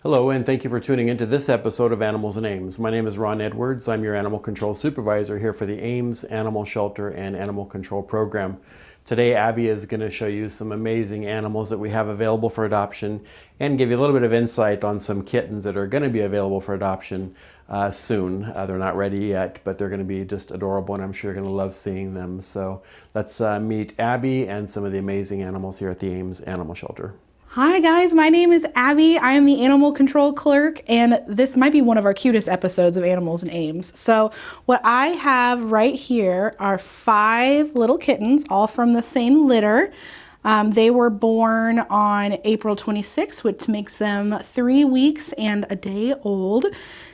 Hello, and thank you for tuning into this episode of Animals and Ames. My name is Ron Edwards. I'm your animal control supervisor here for the Ames Animal Shelter and Animal Control Program. Today, Abby is going to show you some amazing animals that we have available for adoption and give you a little bit of insight on some kittens that are going to be available for adoption soon. They're not ready yet, but they're going to be just adorable, and I'm sure you're going to love seeing them. So let's meet Abby and some of the amazing animals here at the Ames Animal Shelter. Hi guys, my name is Abby. I am the animal control clerk, and this might be one of our cutest episodes of Animals and Ames. So what I have right here are 5 little kittens, all from the same litter. They were born on April 26th, which makes them 3 weeks and a day old.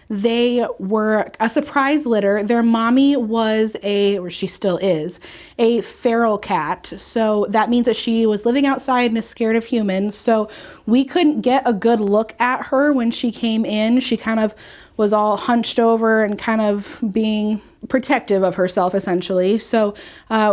They were a surprise litter. Their mommy was or she still is, a feral cat. So that means that she was living outside and is scared of humans. So we couldn't get a good look at her when she came in. She kind of was all hunched over and kind of being protective of herself, essentially. So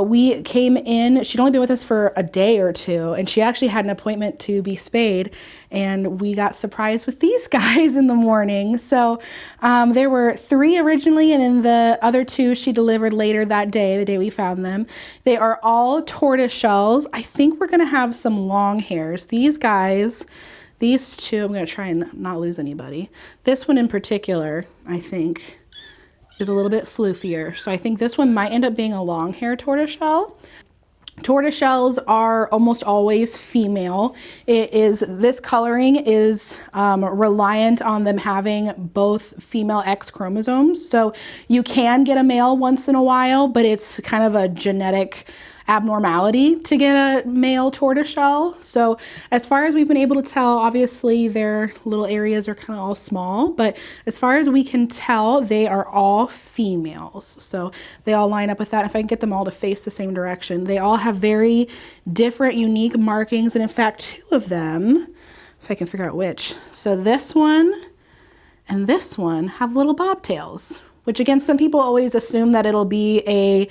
we came in. She'd only been with us for a day or two, and she actually had an appointment to be spayed, and we got surprised with these guys in the morning. So there were 3 originally, and then the other 2 she delivered later that day, the day we found them. They are all tortoise shells. I think we're gonna have some long hairs. These guys, these 2, I'm gonna try and not lose anybody. This one in particular, I think, is a little bit floofier. So I think this one might end up being a long hair tortoiseshell. Tortoiseshells are almost always female. This coloring is reliant on them having both female X chromosomes. So you can get a male once in a while, but it's kind of a genetic abnormality to get a male tortoiseshell. So as far as we've been able to tell, obviously their little areas are kind of all small, but as far as we can tell, they are all females. So they all line up with that. If I can get them all to face the same direction, they all have very different, unique markings. And in fact, 2 of them, if I can figure out which. So this one and this one have little bobtails, which again, some people always assume that it'll be a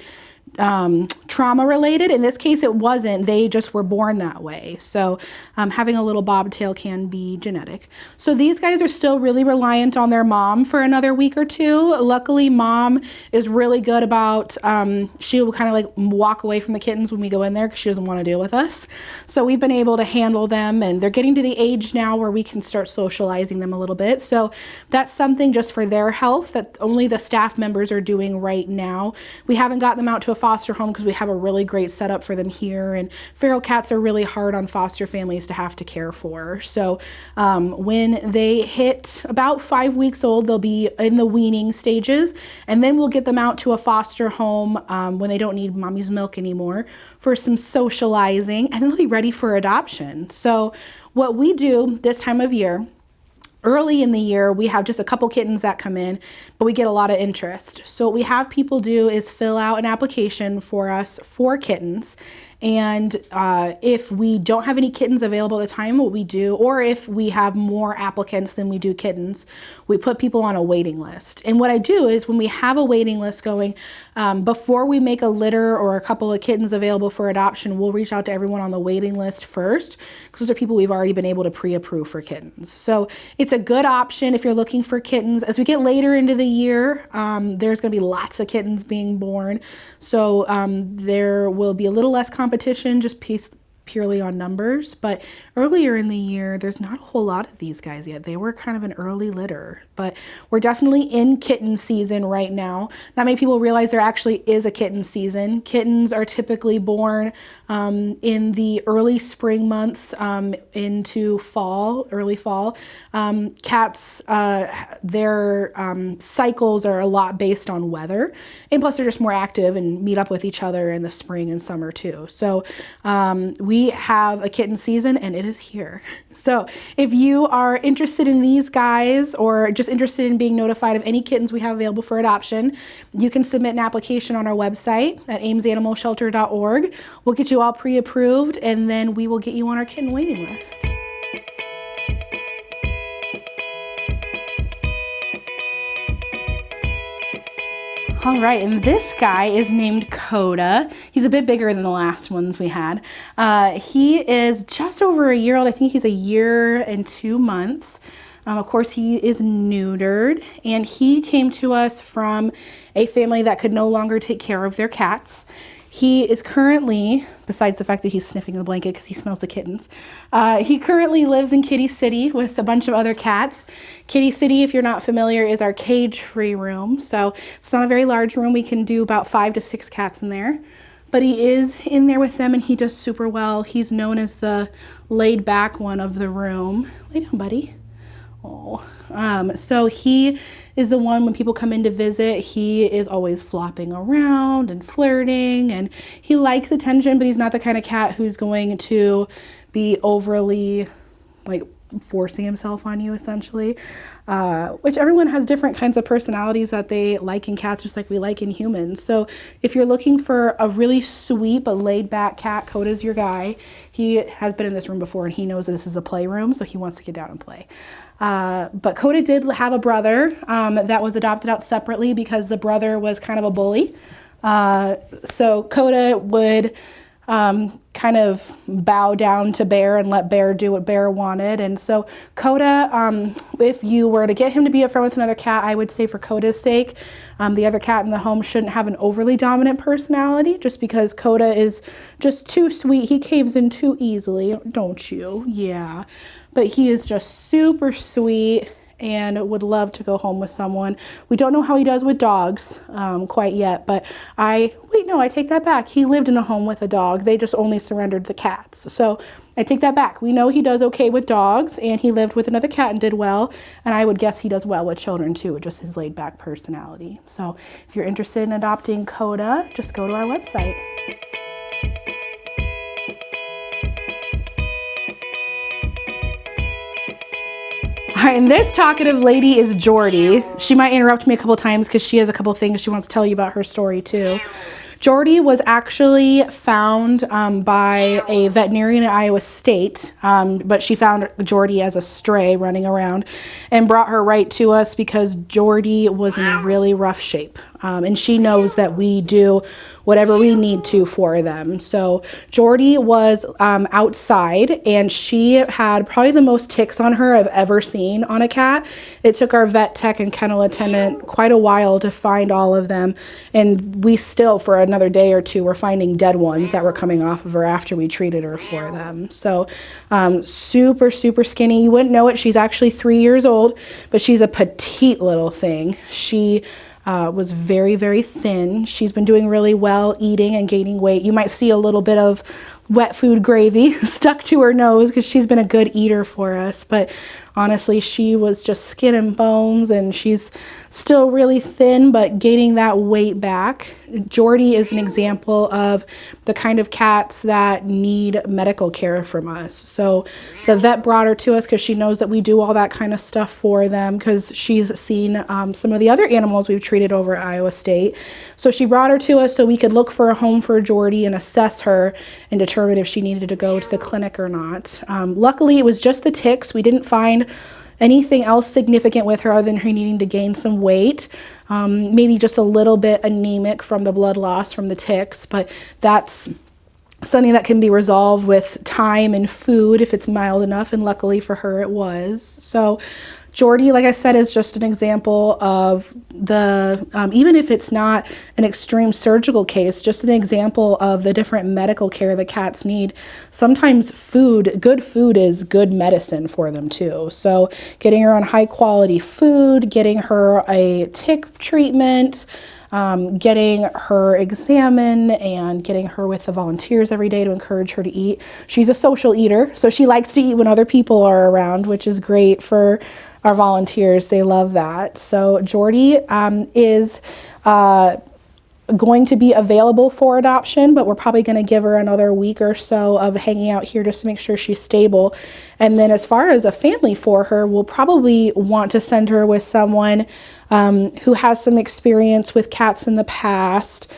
trauma related. In this case, it wasn't. They just were born that way. So having a little bobtail can be genetic. So these guys are still really reliant on their mom for another week or 2. Luckily, mom is really good about, she will kind of like walk away from the kittens when we go in there because she doesn't want to deal with us. So we've been able to handle them, and they're getting to the age now where we can start socializing them a little bit. So that's something just for their health that only the staff members are doing right now. We haven't gotten them out to a foster home because we have a really great setup for them here, and feral cats are really hard on foster families to have to care for. So when they hit about 5 weeks old, they'll be in the weaning stages, and then we'll get them out to a foster home when they don't need mommy's milk anymore for some socializing, and then they'll be ready for adoption. So what we do this time of year, early in the year, we have just a couple kittens that come in, but we get a lot of interest. So what we have people do is fill out an application for us for kittens. And if we don't have any kittens available at the time, what we do, or if we have more applicants than we do kittens, we put people on a waiting list. And what I do is when we have a waiting list going, before we make a litter or a couple of kittens available for adoption, we'll reach out to everyone on the waiting list first, because those are people we've already been able to pre-approve for kittens. So it's a good option if you're looking for kittens. As we get later into the year, there's going to be lots of kittens being born. So there will be a little less competition, just purely on numbers. But earlier in the year, there's not a whole lot of these guys yet. They were kind of an early litter, but we're definitely in kitten season right now. Not many people realize there actually is a kitten season. Kittens are typically born in the early spring months into fall, early fall. Cats, their cycles are a lot based on weather, and plus they're just more active and meet up with each other in the spring and summer too. So we have a kitten season, and it is here. So if you are interested in these guys, or just interested in being notified of any kittens we have available for adoption, you can submit an application on our website at amesanimalshelter.org. We'll get you all pre-approved, and then we will get you on our kitten waiting list. All right, and this guy is named Koda. He's a bit bigger than the last ones we had. He is just over a year old. I think he's a year and 2 months. Of course, he is neutered, and he came to us from a family that could no longer take care of their cats. He is currently, besides the fact that he's sniffing the blanket because he smells the kittens, he currently lives in Kitty City with a bunch of other cats. Kitty City, if you're not familiar, is our cage-free room. So it's not a very large room. We can do about 5 to 6 cats in there. But he is in there with them, and he does super well. He's known as the laid-back one of the room. Lay down, buddy. Oh, so he is the one when people come in to visit, he is always flopping around and flirting, and he likes attention, but he's not the kind of cat who's going to be overly like forcing himself on you, essentially. Which everyone has different kinds of personalities that they like in cats, just like we like in humans. So if you're looking for a really sweet but laid back cat, Koda's your guy. He has been in this room before, and he knows this is a playroom, so he wants to get down and play. But Koda did have a brother that was adopted out separately because the brother was kind of a bully. So Koda would kind of bow down to Bear and let Bear do what Bear wanted. And so Koda, if you were to get him to be a friend with another cat, I would say for Koda's sake, the other cat in the home shouldn't have an overly dominant personality, just because Koda is just too sweet. He caves in too easily, don't you? Yeah. But he is just super sweet and would love to go home with someone. We don't know how he does with dogs quite yet, but I take that back. He lived in a home with a dog. They just only surrendered the cats. So I take that back. We know he does okay with dogs, and he lived with another cat and did well. And I would guess he does well with children too, with just his laid back personality. So if you're interested in adopting Koda, just go to our website. All right, and this talkative lady is Jordy. She might interrupt me a couple times because she has a couple things she wants to tell you about her story too. Jordy was actually found by a veterinarian at Iowa State, but she found Jordy as a stray running around and brought her right to us because Jordy was in really rough shape. And she knows that we do whatever we need to for them. So Jordy was outside, and she had probably the most ticks on her I've ever seen on a cat. It took our vet tech and kennel attendant quite a while to find all of them. And we still, for another day or two, were finding dead ones that were coming off of her after we treated her for them. So super, super skinny. You wouldn't know it. She's actually 3 years old, but she's a petite little thing. She was very, very thin. She's been doing really well eating and gaining weight. You might see a little bit of wet food gravy stuck to her nose because she's been a good eater for us. But honestly, she was just skin and bones, and she's still really thin, but gaining that weight back. Jordy is an example of the kind of cats that need medical care from us. So the vet brought her to us because she knows that we do all that kind of stuff for them, because she's seen some of the other animals we've treated over at Iowa State. So she brought her to us so we could look for a home for Jordy and assess her and determine if she needed to go to the clinic or not. Luckily, it was just the ticks. We didn't find anything else significant with her other than her needing to gain some weight. Maybe just a little bit anemic from the blood loss from the ticks, but that's something that can be resolved with time and food if it's mild enough, and luckily for her it was. So Jordy, like I said, is just an example of the, even if it's not an extreme surgical case, just an example of the different medical care that cats need. Sometimes good food is good medicine for them too. So getting her on high quality food, getting her a tick treatment, getting her examined, and getting her with the volunteers every day to encourage her to eat. She's a social eater, so she likes to eat when other people are around, which is great for our volunteers. They love that. So Jordy is going to be available for adoption, but we're probably going to give her another week or so of hanging out here just to make sure she's stable. And then as far as a family for her, we'll probably want to send her with someone who has some experience with cats in the past.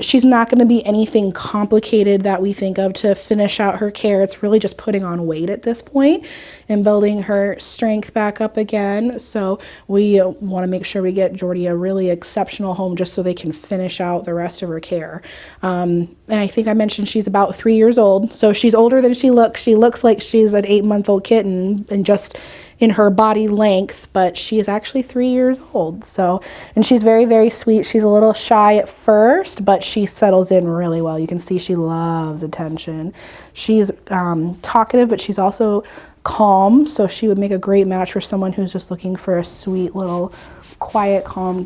She's not going to be anything complicated that we think of to finish out her care. It's really just putting on weight at this point and building her strength back up again. So we want to make sure we get Jordy a really exceptional home just so they can finish out the rest of her care. And I think I mentioned she's about 3 years old, so she's older than she looks. She looks like she's an 8-month-old kitten and just in her body length, but she is actually 3 years old. So, and she's very, very sweet. She's a little shy at first, but she settles in really well. You can see she loves attention. She's talkative, but she's also calm, so she would make a great match for someone who's just looking for a sweet little quiet, calm,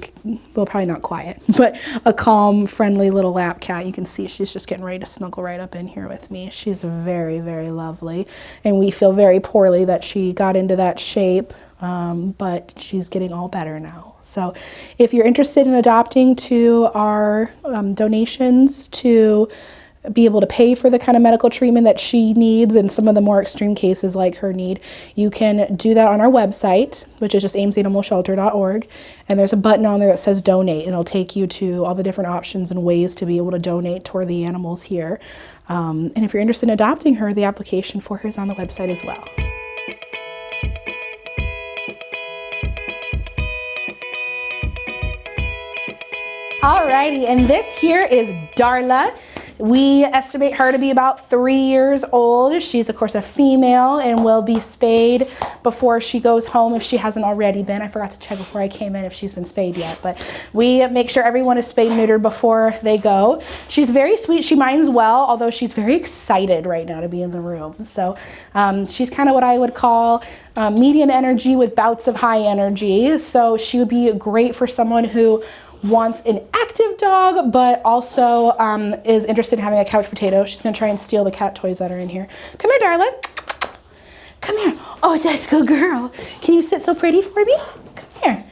well, probably not quiet, but a calm, friendly little lap cat. You can see she's just getting ready to snuggle right up in here with me. She's very, very lovely, and we feel very poorly that she got into that shape, but she's getting all better now. So if you're interested in adopting, to our donations to be able to pay for the kind of medical treatment that she needs in some of the more extreme cases like her need, you can do that on our website, which is just amesanimalshelter.org, and there's a button on there that says donate, and it'll take you to all the different options and ways to be able to donate toward the animals here. And if you're interested in adopting her, the application for her is on the website as well. Alrighty, and this here is Darla. We estimate her to be about 3 years old. She's of course a female and will be spayed before she goes home if she hasn't already been. I forgot to check before I came in if she's been spayed yet, but we make sure everyone is spayed and neutered before they go. She's very sweet. She minds well, although she's very excited right now to be in the room. So she's kind of what I would call medium energy with bouts of high energy. So she would be great for someone who wants an active dog, but also is interested in having a couch potato. She's gonna try and steal the cat toys that are in here. Come here, darling. Come here. Oh, that's a good girl. Can you sit so pretty for me? Come here.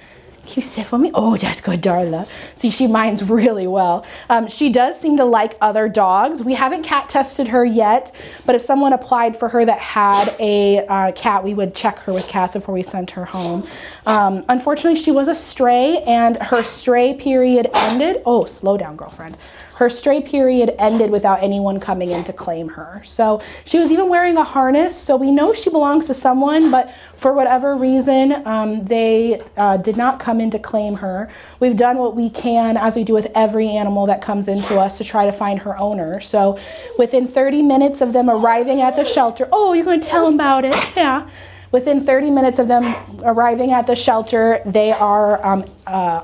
Can you sit for me? Oh, that's good, Darla. See, she minds really well. She does seem to like other dogs. We haven't cat tested her yet, but if someone applied for her that had a cat, we would check her with cats before we sent her home. Unfortunately, she was a stray, and her stray period ended. Oh, slow down, girlfriend. Her stray period ended without anyone coming in to claim her. So she was even wearing a harness, so we know she belongs to someone, but for whatever reason, they did not come in to claim her. We've done what we can, as we do with every animal that comes into us, to try to find her owner. So within 30 minutes of them arriving at the shelter, oh, you're going to tell them about it? Yeah. Within 30 minutes of them arriving at the shelter, they are on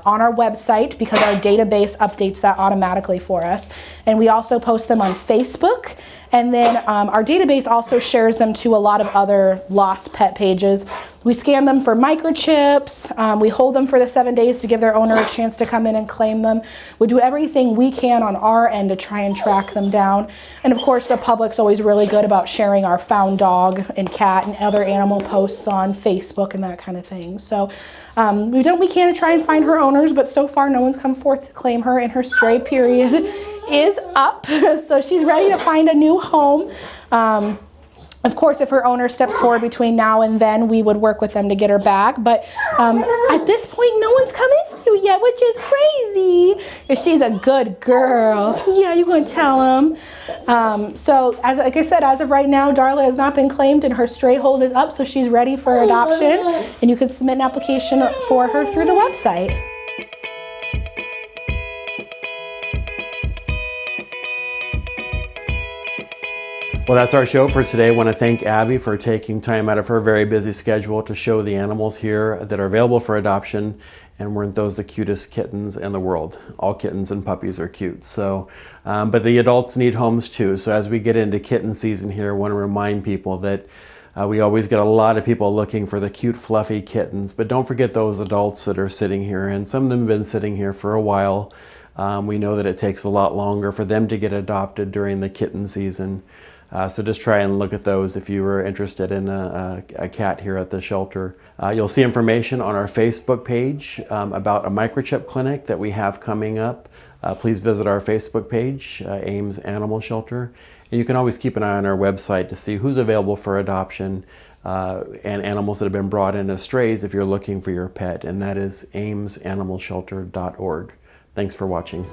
our website, because our database updates that automatically for us. And we also post them on Facebook. And then our database also shares them to a lot of other lost pet pages. We scan them for microchips. We hold them for the 7 days to give their owner a chance to come in and claim them. We do everything we can on our end to try and track them down. And of course, the public's always really good about sharing our found dog and cat and other animal posts on Facebook and that kind of thing. So we've done what we can to try and find her owners, but so far no one's come forth to claim her, and her stray period is up. So she's ready to find a new home. Of course, if her owner steps forward between now and then, we would work with them to get her back. But at this point, no one's come in for you yet, which is crazy. She's a good girl. Yeah, you're going to tell them. So, like I said, as of right now, Darla has not been claimed, and her stray hold is up, so she's ready for adoption. And you can submit an application for her through the website. Well, that's our show for today. I want to thank Abby for taking time out of her very busy schedule to show the animals here that are available for adoption. And weren't those the cutest kittens in the world? All kittens and puppies are cute. So, but the adults need homes too. So as we get into kitten season here, I want to remind people that we always get a lot of people looking for the cute, fluffy kittens. But don't forget those adults that are sitting here. And some of them have been sitting here for a while. We know that it takes a lot longer for them to get adopted during the kitten season. So just try and look at those if you were interested in a cat here at the shelter. You'll see information on our Facebook page about a microchip clinic that we have coming up. Please visit our Facebook page, Ames Animal Shelter. And you can always keep an eye on our website to see who's available for adoption and animals that have been brought in as strays if you're looking for your pet. And that is amesanimalshelter.org. Thanks for watching.